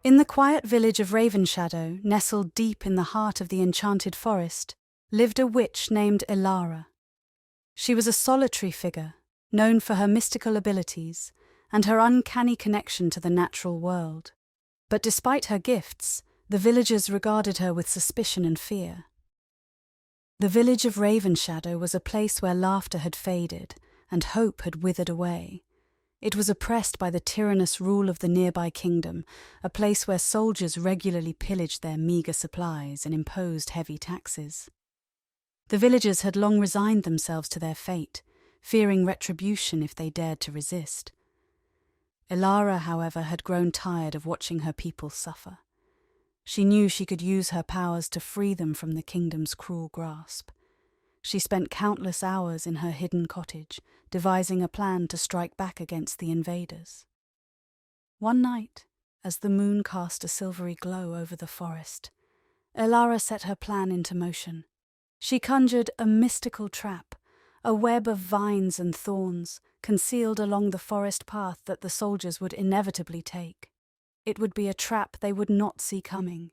In the quiet village of Ravenshadow, nestled deep in the heart of the enchanted forest, lived a witch named Elara. She was a solitary figure, known for her mystical abilities and her uncanny connection to the natural world. But despite her gifts, the villagers regarded her with suspicion and fear. The village of Ravenshadow was a place where laughter had faded and hope had withered away. It was oppressed by the tyrannous rule of the nearby kingdom, a place where soldiers regularly pillaged their meagre supplies and imposed heavy taxes. The villagers had long resigned themselves to their fate, fearing retribution if they dared to resist. Elara, however, had grown tired of watching her people suffer. She knew she could use her powers to free them from the kingdom's cruel grasp. She spent countless hours in her hidden cottage, devising a plan to strike back against the invaders. One night, as the moon cast a silvery glow over the forest, Elara set her plan into motion. She conjured a mystical trap, a web of vines and thorns, concealed along the forest path that the soldiers would inevitably take. It would be a trap they would not see coming.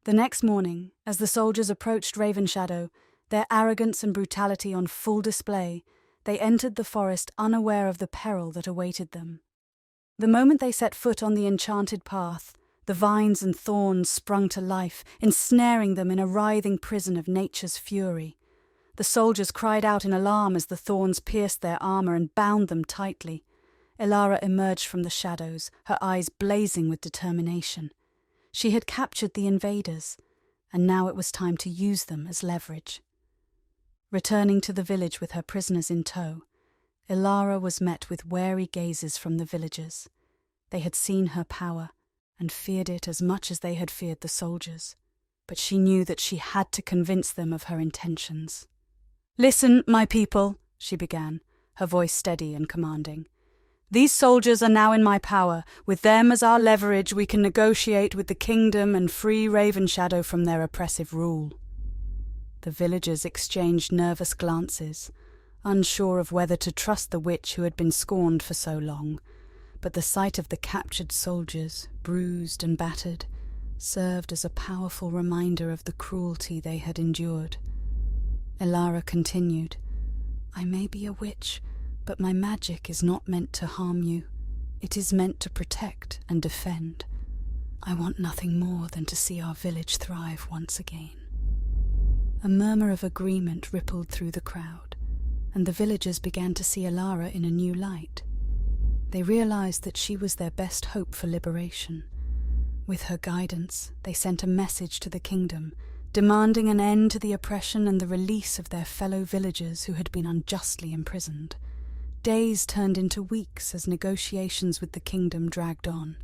The next morning, as the soldiers approached Ravenshadow, their arrogance and brutality on full display, they entered the forest unaware of the peril that awaited them. The moment they set foot on the enchanted path, the vines and thorns sprung to life, ensnaring them in a writhing prison of nature's fury. The soldiers cried out in alarm as the thorns pierced their armor and bound them tightly. Elara emerged from the shadows, her eyes blazing with determination. She had captured the invaders, and now it was time to use them as leverage. Returning to the village with her prisoners in tow, Elara was met with wary gazes from the villagers. They had seen her power and feared it as much as they had feared the soldiers, but she knew that she had to convince them of her intentions. "Listen, my people," she began, her voice steady and commanding. "These soldiers are now in my power. With them as our leverage, we can negotiate with the kingdom and free Ravenshadow from their oppressive rule." The villagers exchanged nervous glances, unsure of whether to trust the witch who had been scorned for so long, but the sight of the captured soldiers, bruised and battered, served as a powerful reminder of the cruelty they had endured. Elara continued, "I may be a witch, but my magic is not meant to harm you. It is meant to protect and defend. I want nothing more than to see our village thrive once again." A murmur of agreement rippled through the crowd, and the villagers began to see Elara in a new light. They realized that she was their best hope for liberation. With her guidance, they sent a message to the kingdom, demanding an end to the oppression and the release of their fellow villagers who had been unjustly imprisoned. Days turned into weeks as negotiations with the kingdom dragged on.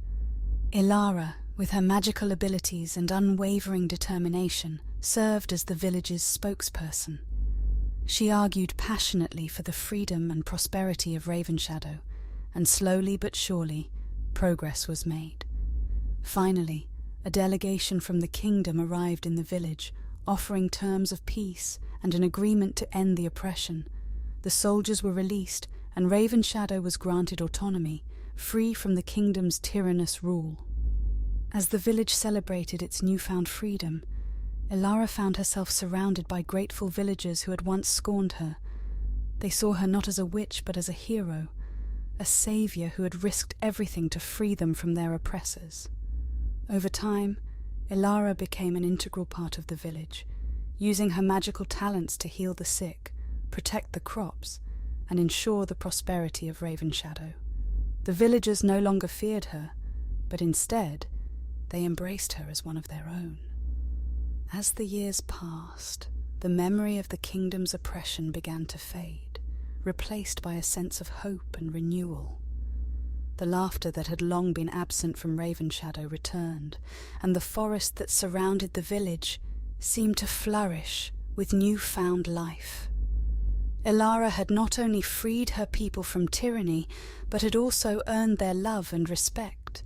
Elara, with her magical abilities and unwavering determination, served as the village's spokesperson. She argued passionately for the freedom and prosperity of Ravenshadow, and slowly but surely, progress was made. Finally, a delegation from the kingdom arrived in the village, offering terms of peace and an agreement to end the oppression. The soldiers were released, and Ravenshadow was granted autonomy, free from the kingdom's tyrannous rule. As the village celebrated its newfound freedom, Elara found herself surrounded by grateful villagers who had once scorned her. They saw her not as a witch but as a hero, a savior who had risked everything to free them from their oppressors. Over time, Elara became an integral part of the village, using her magical talents to heal the sick, protect the crops, and ensure the prosperity of Ravenshadow. The villagers no longer feared her, but instead, they embraced her as one of their own. As the years passed, the memory of the kingdom's oppression began to fade, replaced by a sense of hope and renewal. The laughter that had long been absent from Ravenshadow returned, and the forest that surrounded the village seemed to flourish with newfound life. Elara had not only freed her people from tyranny, but had also earned their love and respect.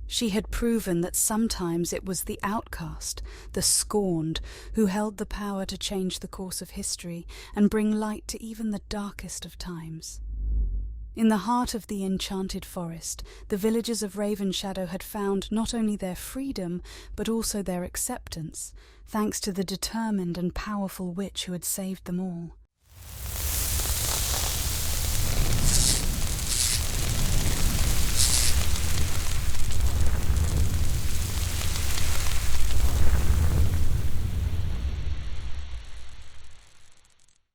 She had proven that sometimes it was the outcast, the scorned, who held the power to change the course of history and bring light to even the darkest of times. In the heart of the enchanted forest, the villagers of Ravenshadow had found not only their freedom, but also their acceptance, thanks to the determined and powerful witch who had saved them all.